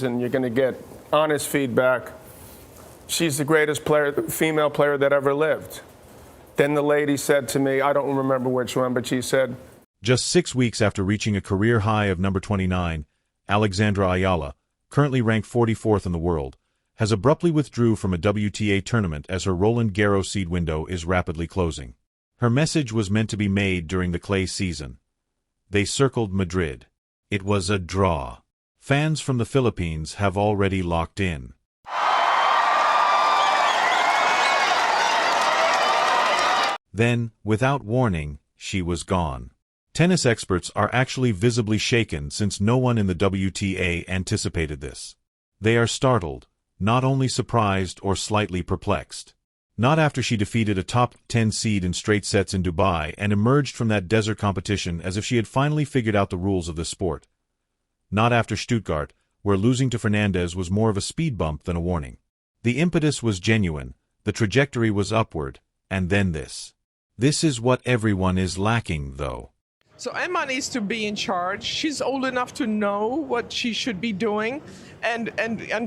and you're going to get honest feedback. She's the greatest player, female player that ever lived. Then the lady said to me, I don't remember which one, but she said, just 6 weeks after reaching a career high of number 29, Alexandra Eala, currently ranked 44th in the world, has abruptly withdrew from a WTA tournament as her Roland Garros seed window is rapidly closing. Her message was meant to be made during the clay season. They circled Madrid. It was a draw. Fans from the Philippines have already locked in. Then, without warning, she was gone. Tennis experts are actually visibly shaken since no one in the WTA anticipated this. They are startled, not only surprised or slightly perplexed. Not after she defeated a top 10 seed in straight sets in Dubai and emerged from that desert competition as if she had finally figured out the rules of this sport. Not after Stuttgart, where losing to Fernandez was more of a speed bump than a warning. The impetus was genuine, the trajectory was upward, and then this. This is what everyone is lacking, though. So Emma needs to be in charge. She's old enough to know what she should be doing and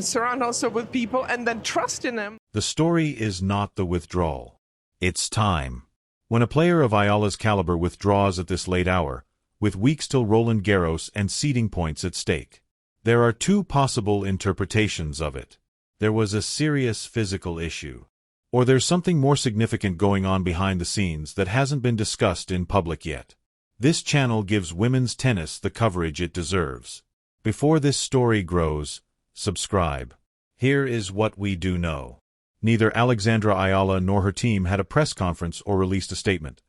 surround herself with people and then trust in them. The story is not the withdrawal. It's time. When a player of Eala's caliber withdraws at this late hour, with weeks till Roland Garros and seeding points at stake, there are two possible interpretations of it. There was a serious physical issue. Or there's something more significant going on behind the scenes that hasn't been discussed in public yet. This channel gives women's tennis the coverage it deserves. Before this story grows, subscribe. Here is what we do know. Neither Alexandra Eala nor her team had a press conference or released a statement.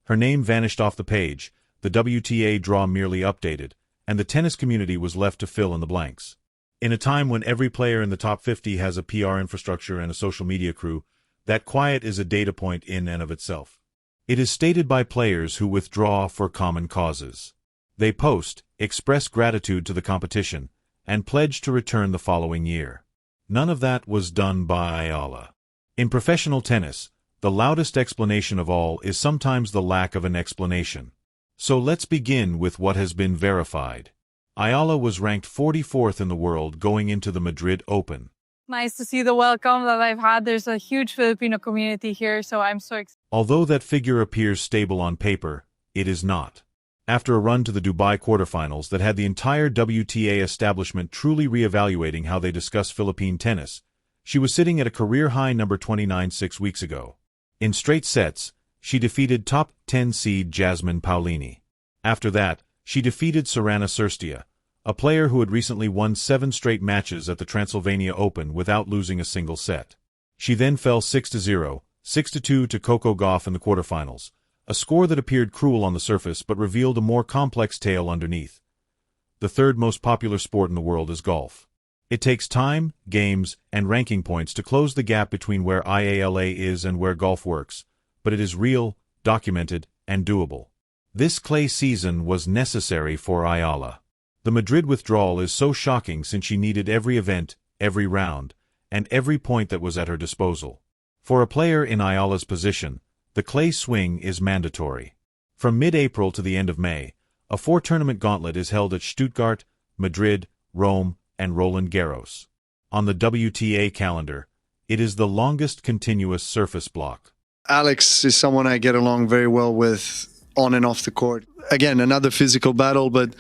Her name vanished off the page, the WTA draw merely updated, and the tennis community was left to fill in the blanks. In a time when every player in the top 50 has a PR infrastructure and a social media crew, that quiet is a data point in and of itself. It is stated by players who withdraw for common causes. They post, express gratitude to the competition, and pledge to return the following year. None of that was done by Eala. In professional tennis, the loudest explanation of all is sometimes the lack of an explanation. So let's begin with what has been verified. Eala was ranked 44th in the world going into the Madrid Open. Nice to see the welcome that I've had. There's a huge Filipino community here, so I'm so excited. Although that figure appears stable on paper, it is not. After a run to the Dubai quarterfinals that had the entire WTA establishment truly re-evaluating how they discuss Philippine tennis, she was sitting at a career-high number 29 6 weeks ago. In straight sets, she defeated top 10 seed Jasmine Paolini. After that, she defeated Sorana Cîrstea, a player who had recently won 7 straight matches at the Transylvania Open without losing a single set. She then fell 6-0, 6-2 to Coco Gauff in the quarterfinals, a score that appeared cruel on the surface but revealed a more complex tale underneath. The third most popular sport in the world is golf. It takes time, games, and ranking points to close the gap between where IALA is and where golf works, but it is real, documented, and doable. This clay season was necessary for Eala. The Madrid withdrawal is so shocking since she needed every event, every round, and every point that was at her disposal. For a player in Eala's position, the clay swing is mandatory. From mid-April to the end of May, a 4-tournament gauntlet is held at Stuttgart, Madrid, Rome, and Roland Garros. On the WTA calendar, it is the longest continuous surface block. Alex is someone I get along very well with on and off the court. Again, another physical battle, but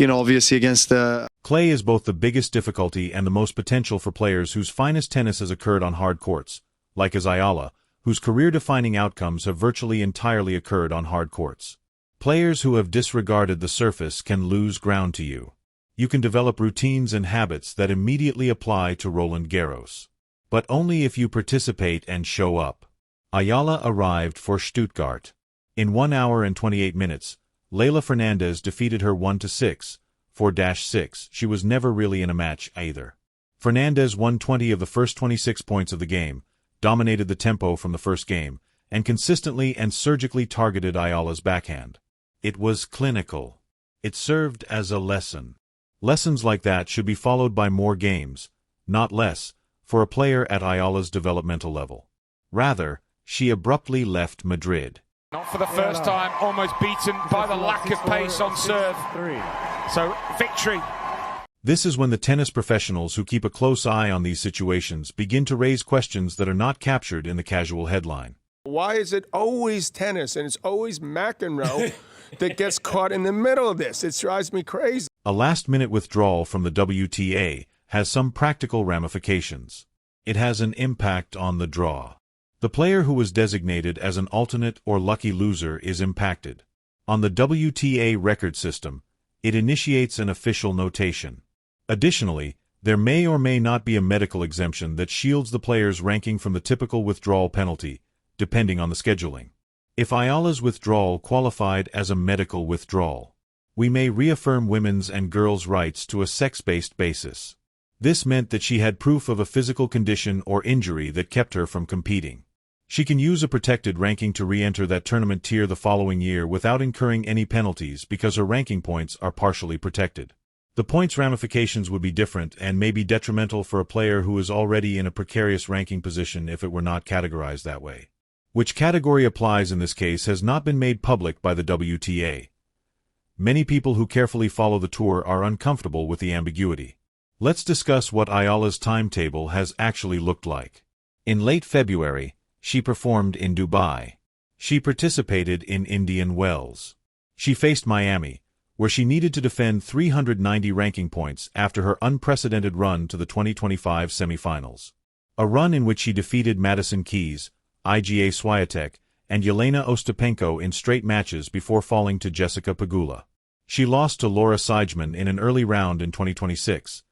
obviously against the... Clay is both the biggest difficulty and the most potential for players whose finest tennis has occurred on hard courts, like Eala, whose career-defining outcomes have virtually entirely occurred on hard courts. Players who have disregarded the surface can lose ground to you. You can develop routines and habits that immediately apply to Roland Garros. But only if you participate and show up. Eala arrived for Stuttgart. In 1 hour and 28 minutes, Leylah Fernandez defeated her 1-6, 4-6. She was never really in a match either. Fernandez won 20 of the first 26 points of the game, dominated the tempo from the first game, and consistently and surgically targeted Eala's backhand. It was clinical. It served as a lesson. Lessons like that should be followed by more games, not less, for a player at Eala's developmental level. Rather, she abruptly left Madrid. Not for the first time, almost beaten by the lack of pace on serve. So, victory This is when the tennis professionals who keep a close eye on these situations begin to raise questions that are not captured in the casual headline. Why is it always tennis and it's always McEnroe that gets caught in the middle of this? It drives me crazy. A last-minute withdrawal from the WTA has some practical ramifications. It has an impact on the draw. The player who was designated as an alternate or lucky loser is impacted. On the WTA record system, it initiates an official notation. Additionally, there may or may not be a medical exemption that shields the player's ranking from the typical withdrawal penalty, depending on the scheduling. If Eala's withdrawal qualified as a medical withdrawal, we may reaffirm women's and girls' rights to a sex-based basis. This meant that she had proof of a physical condition or injury that kept her from competing. She can use a protected ranking to re-enter that tournament tier the following year without incurring any penalties because her ranking points are partially protected. The points ramifications would be different and may be detrimental for a player who is already in a precarious ranking position if it were not categorized that way. Which category applies in this case has not been made public by the WTA. Many people who carefully follow the tour are uncomfortable with the ambiguity. Let's discuss what Eala's timetable has actually looked like. In late February, she performed in Dubai. She participated in Indian Wells. She faced Miami, where she needed to defend 390 ranking points after her unprecedented run to the 2025 semifinals. A run in which she defeated Madison Keys, Iga Swiatek, and Yelena Ostapenko in straight matches before falling to Jessica Pegula. She lost to Laura Seigemann in an early round in 2026,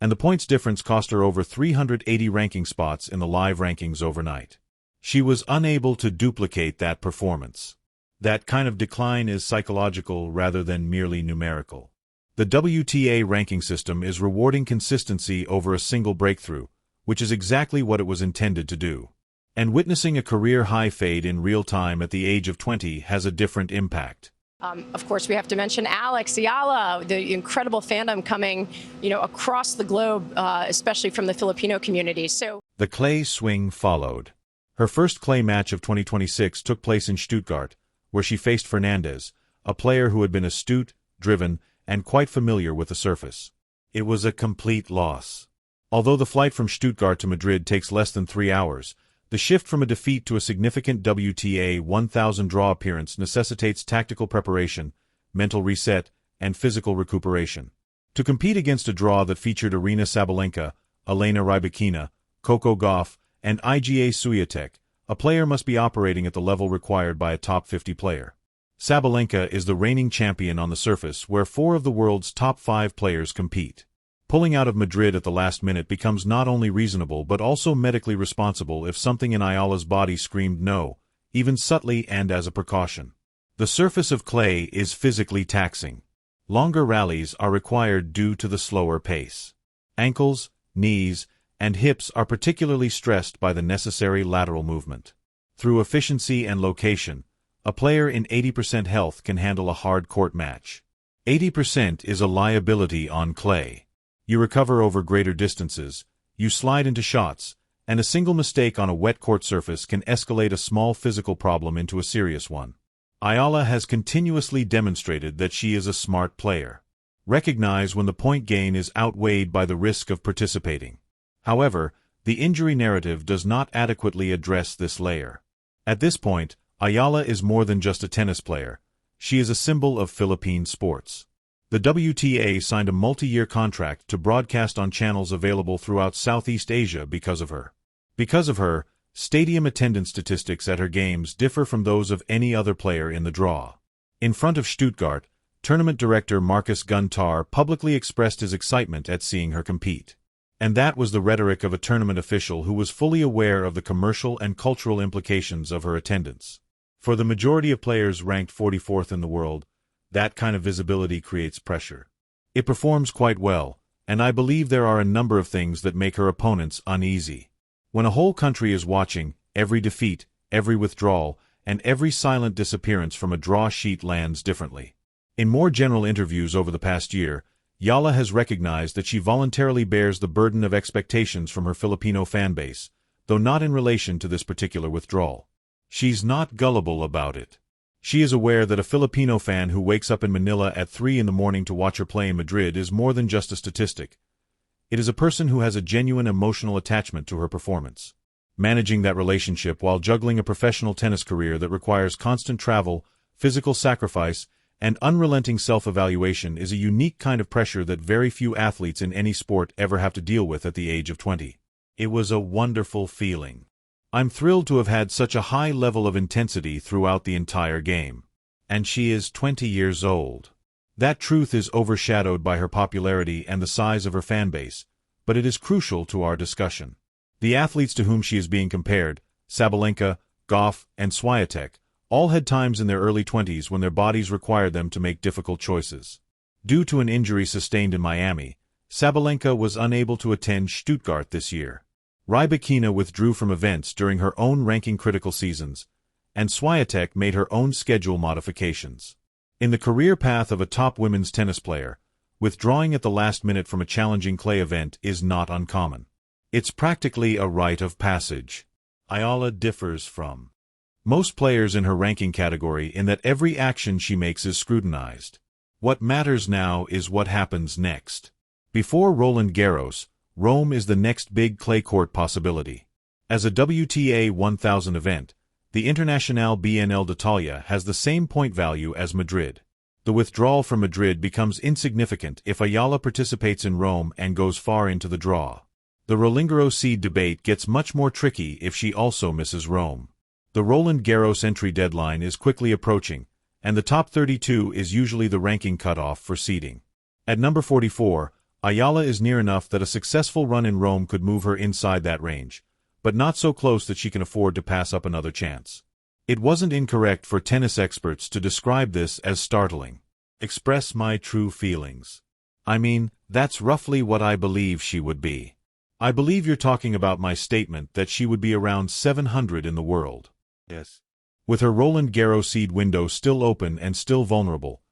and the points difference cost her over 380 ranking spots in the live rankings overnight. She was unable to duplicate that performance. That kind of decline is psychological rather than merely numerical. The WTA ranking system is rewarding consistency over a single breakthrough, which is exactly what it was intended to do. And witnessing a career-high fade in real time at the age of 20 has a different impact. Of course, we have to mention Alexandra Eala, the incredible fandom coming, across the globe, especially from the Filipino community. So the clay swing followed. Her first clay match of 2026 took place in Stuttgart, where she faced Fernandez, a player who had been astute, driven, and quite familiar with the surface. It was a complete loss. Although the flight from Stuttgart to Madrid takes less than 3 hours, the shift from a defeat to a significant WTA 1000 draw appearance necessitates tactical preparation, mental reset, and physical recuperation. To compete against a draw that featured Aryna Sabalenka, Elena Rybakina, Coco Gauff, and Iga Swiatek, a player must be operating at the level required by a top 50 player. Sabalenka is the reigning champion on the surface where 4 of the world's top 5 players compete. Pulling out of Madrid at the last minute becomes not only reasonable but also medically responsible if something in Eala's body screamed no, even subtly and as a precaution. The surface of clay is physically taxing. Longer rallies are required due to the slower pace. Ankles, knees, and hips are particularly stressed by the necessary lateral movement. Through efficiency and location, a player in 80% health can handle a hard court match. 80% is a liability on clay. You recover over greater distances, you slide into shots, and a single mistake on a wet court surface can escalate a small physical problem into a serious one. Eala has continuously demonstrated that she is a smart player. Recognize when the point gain is outweighed by the risk of participating. However, the injury narrative does not adequately address this layer. At this point, Eala is more than just a tennis player. She is a symbol of Philippine sports. The WTA signed a multi-year contract to broadcast on channels available throughout Southeast Asia because of her. Because of her, stadium attendance statistics at her games differ from those of any other player in the draw. In front of Stuttgart, tournament director Marcus Guntar publicly expressed his excitement at seeing her compete. And that was the rhetoric of a tournament official who was fully aware of the commercial and cultural implications of her attendance. For the majority of players ranked 44th in the world, that kind of visibility creates pressure. It performs quite well, and I believe there are a number of things that make her opponents uneasy. When a whole country is watching, every defeat, every withdrawal, and every silent disappearance from a draw sheet lands differently. In more general interviews over the past year, Eala has recognized that she voluntarily bears the burden of expectations from her Filipino fanbase, though not in relation to this particular withdrawal. She's not gullible about it. She is aware that a Filipino fan who wakes up in Manila at 3 in the morning to watch her play in Madrid is more than just a statistic. It is a person who has a genuine emotional attachment to her performance. Managing that relationship while juggling a professional tennis career that requires constant travel, physical sacrifice, and unrelenting self-evaluation is a unique kind of pressure that very few athletes in any sport ever have to deal with at the age of 20. It was a wonderful feeling. I'm thrilled to have had such a high level of intensity throughout the entire game. And she is 20 years old. That truth is overshadowed by her popularity and the size of her fan base, but it is crucial to our discussion. The athletes to whom she is being compared, Sabalenka, Goff, and Swiatek, all had times in their early 20s when their bodies required them to make difficult choices. Due to an injury sustained in Miami, Sabalenka was unable to attend Stuttgart this year. Rybakina withdrew from events during her own ranking-critical seasons, and Swiatek made her own schedule modifications. In the career path of a top women's tennis player, withdrawing at the last minute from a challenging clay event is not uncommon. It's practically a rite of passage. Eala differs from most players in her ranking category in that every action she makes is scrutinized. What matters now is what happens next. Before Roland Garros, Rome is the next big clay court possibility. As a WTA 1000 event, the Internationale BNL d'Italia has the same point value as Madrid. The withdrawal from Madrid becomes insignificant if Eala participates in Rome and goes far into the draw. The Roland Garros seed debate gets much more tricky if she also misses Rome. The Roland Garros entry deadline is quickly approaching, and the top 32 is usually the ranking cutoff for seeding. At number 44, Eala is near enough that a successful run in Rome could move her inside that range, but not so close that she can afford to pass up another chance. It wasn't incorrect for tennis experts to describe this as startling. Express my true feelings. I mean, that's roughly what I believe she would be. I believe you're talking about my statement that she would be around 700 in the world. Yes. With her Roland Garros seed window still open and still vulnerable,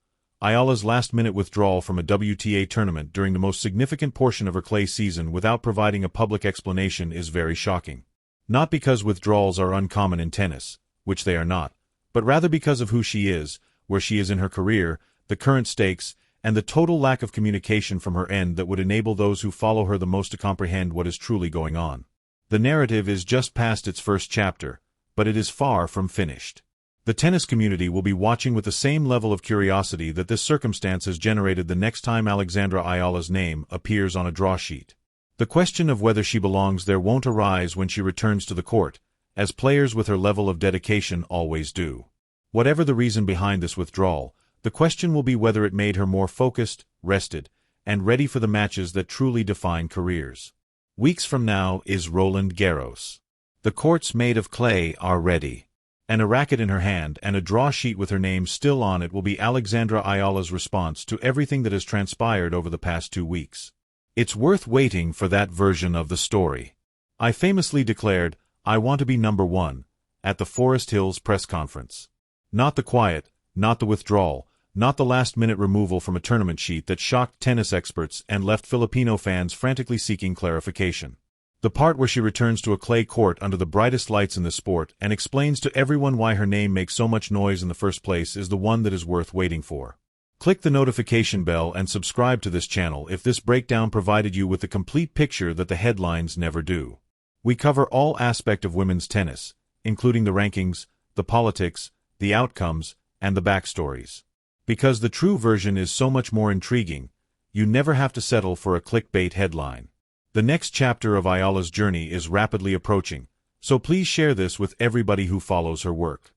Eala's last-minute withdrawal from a WTA tournament during the most significant portion of her clay season without providing a public explanation is very shocking. Not because withdrawals are uncommon in tennis, which they are not, but rather because of who she is, where she is in her career, the current stakes, and the total lack of communication from her end that would enable those who follow her the most to comprehend what is truly going on. The narrative is just past its first chapter, but it is far from finished. The tennis community will be watching with the same level of curiosity that this circumstance has generated the next time Alexandra Eala's name appears on a draw sheet. The question of whether she belongs there won't arise when she returns to the court, as players with her level of dedication always do. Whatever the reason behind this withdrawal, the question will be whether it made her more focused, rested, and ready for the matches that truly define careers. Weeks from now is Roland Garros. The courts made of clay are ready. And a racket in her hand and a draw sheet with her name still on it will be Alexandra Eala's response to everything that has transpired over the past 2 weeks. It's worth waiting for that version of the story. I famously declared, "I want to be number one," at the Forest Hills press conference. Not the quiet, not the withdrawal, not the last-minute removal from a tournament sheet that shocked tennis experts and left Filipino fans frantically seeking clarification. The part where she returns to a clay court under the brightest lights in the sport and explains to everyone why her name makes so much noise in the first place is the one that is worth waiting for. Click the notification bell and subscribe to this channel if this breakdown provided you with the complete picture that the headlines never do. We cover all aspects of women's tennis, including the rankings, the politics, the outcomes, and the backstories. Because the true version is so much more intriguing, you never have to settle for a clickbait headline. The next chapter of Eala's journey is rapidly approaching, so please share this with everybody who follows her work.